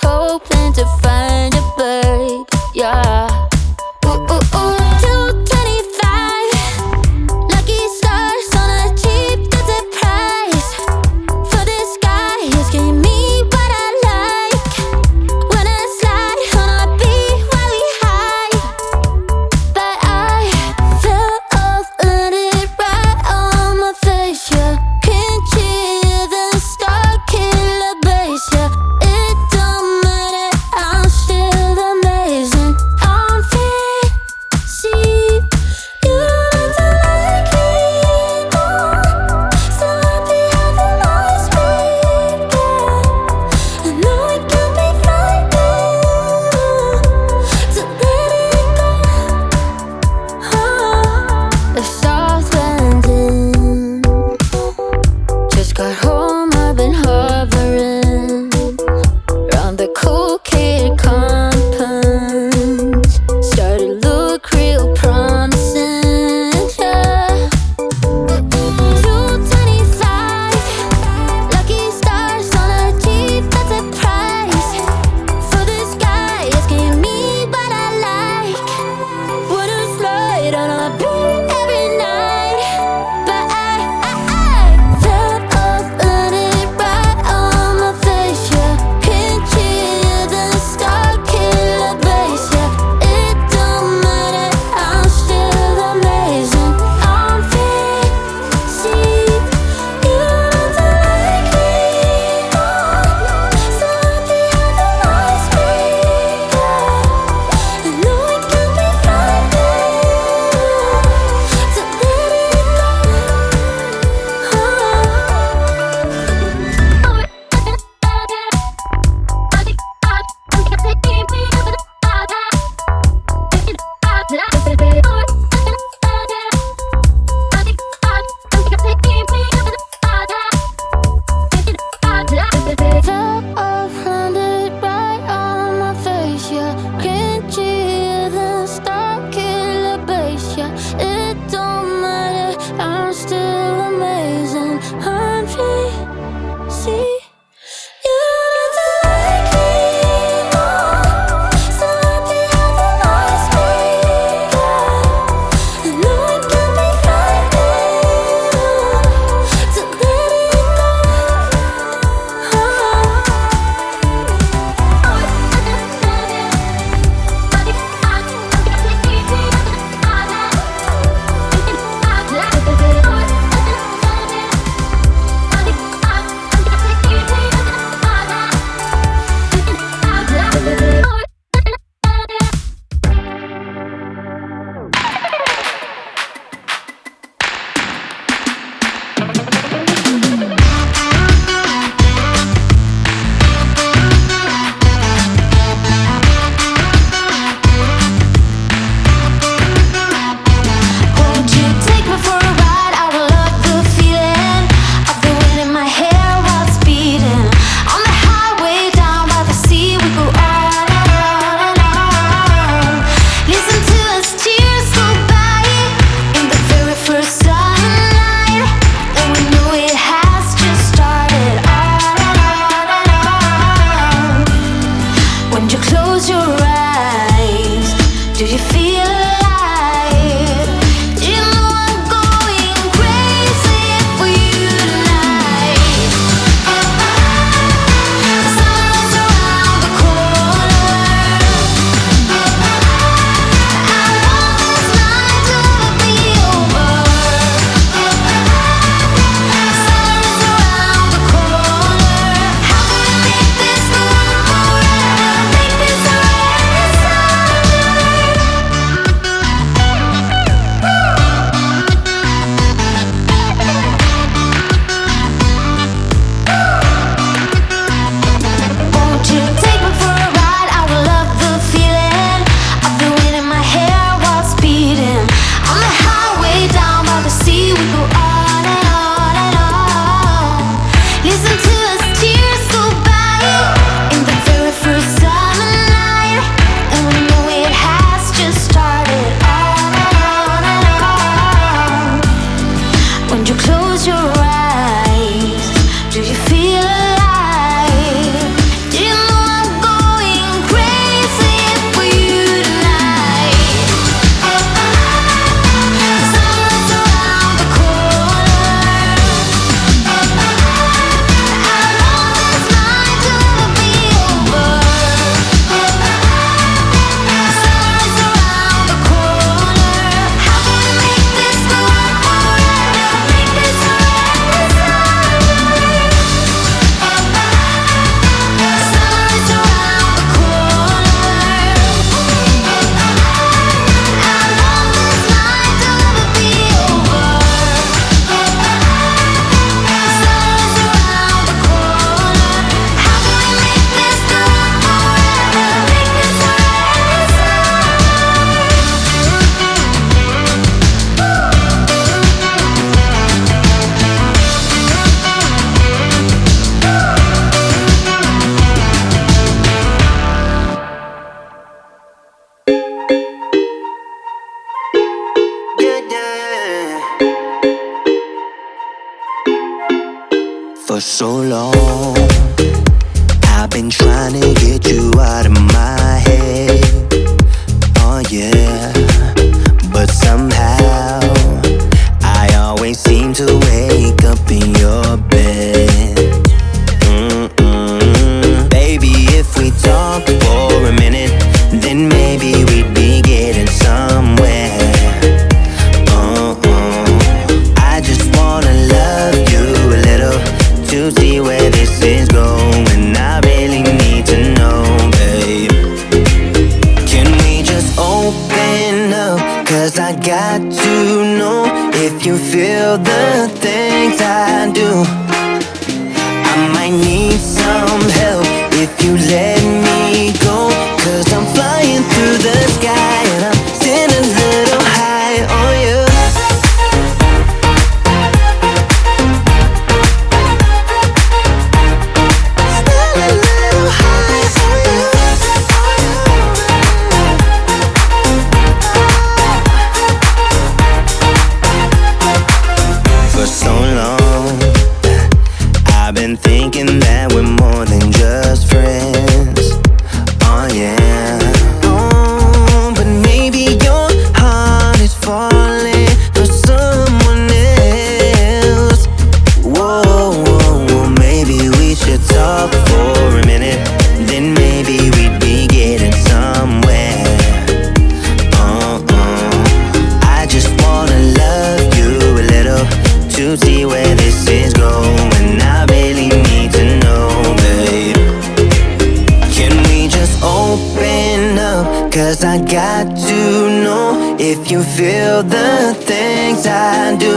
hoping to find a bird, yeah. Ooh, ooh, ooh, 225 lucky stars on a cheap desert price. For this guy, asking me what I like. When I slide on a beat while we high. But I fell off, landed right on my face, yeah. Can't hear the star killer bass, yeah. It don't matter, I'm still amazing. I'm fancy, you don't have to like me, no. So happy how the noise speaking. I know it can be frightening to let it go. A soft landing. Just got home, I've been hovering round the cool kid compounds. Started to look real promising, yeah. 225 lucky stars on a cheap desert price. For this guy asking me what I like. Wanna slide on a beat every night. But I fell off, landed right on my face, yeah. Can't hear the star killer bass, yeah. It don't matter, I'm still amazing. I'm fancy, you don't have to like me, no. So happy how the noise speaking. I know it can be frightening to let it go. Fell off, landed right on my face, yeah. Can't hear the star killer bass, yeah. It don't matter, I'm still amazing. I'm free, see. You don't have to like me, no. So happy how the noise speaking. I know it can be frightening to let it go. Won't you take me for a ride? I will love the feeling of the wind in my hair while it's beating. On the highway down by the sea, we go on and on and on. Listen to us tears go by in the very first sunlight, and we know it has just started. On and on and on. When you close your eyes, do you feel alive? Do you know I'm going crazy for you tonight? The sun's around the corner. I want this night to be over. The sun's around the corner. How can we make this go on forever? Make this our endless summer? so long. I've been trying to get you out of my head. Oh yeah, but somehow I always seem to wake up in your bed. Baby, if we talk for a minute, then maybe we'd be getting somewhere. I just wanna love you a little to see where this is going. I really need to know, babe. Can we just open up? 'Cause I got to know if you feel the things I do. I might need some help if you let me go. 'Cause I'm flying through the sky and I'm sitting a little high on you. For so long, I've been thinking that we're more than just friends. Oh yeah. Oh, but maybe your heart is falling for someone else. Whoa, whoa, whoa, maybe we should talk for a minute. Then maybe we'd be getting somewhere. I just wanna love you a little to see where this is going. I really need to know, babe. Can we just open up? 'Cause I got to know if you feel the things I do.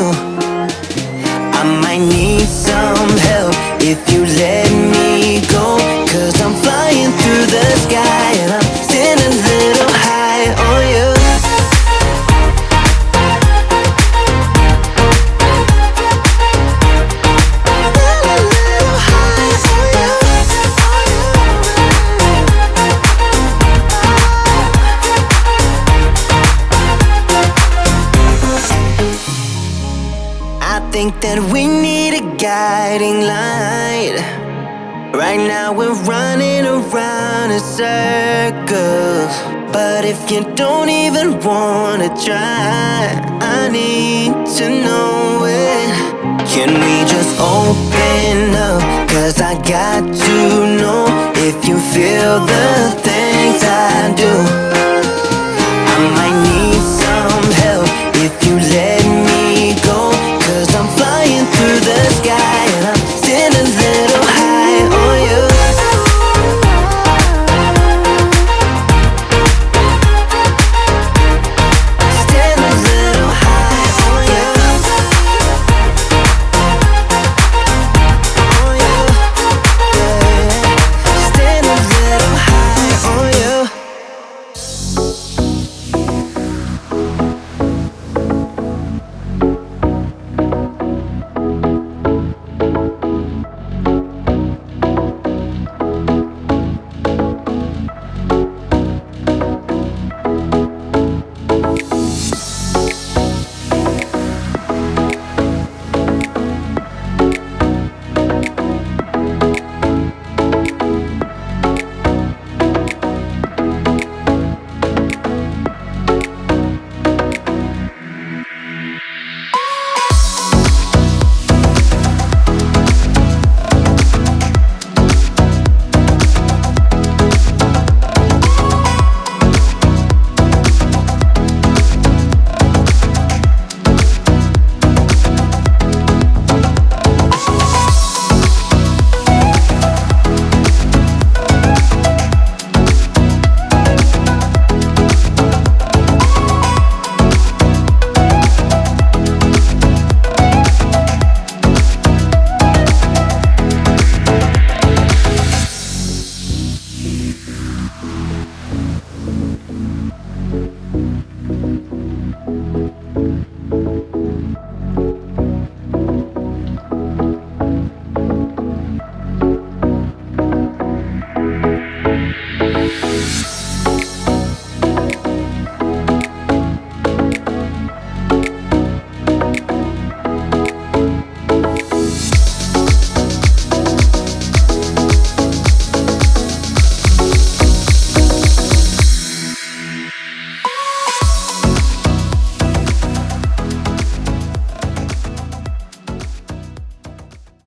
I might need some help if you let me go. 'Cause I'm flying through the sky and I'm sitting a little high on you. I think that we need a guiding light. Right now we're running around in circles. But if you don't even wanna try, I need to know it. Can we just open up? 'Cause I got to know if you feel the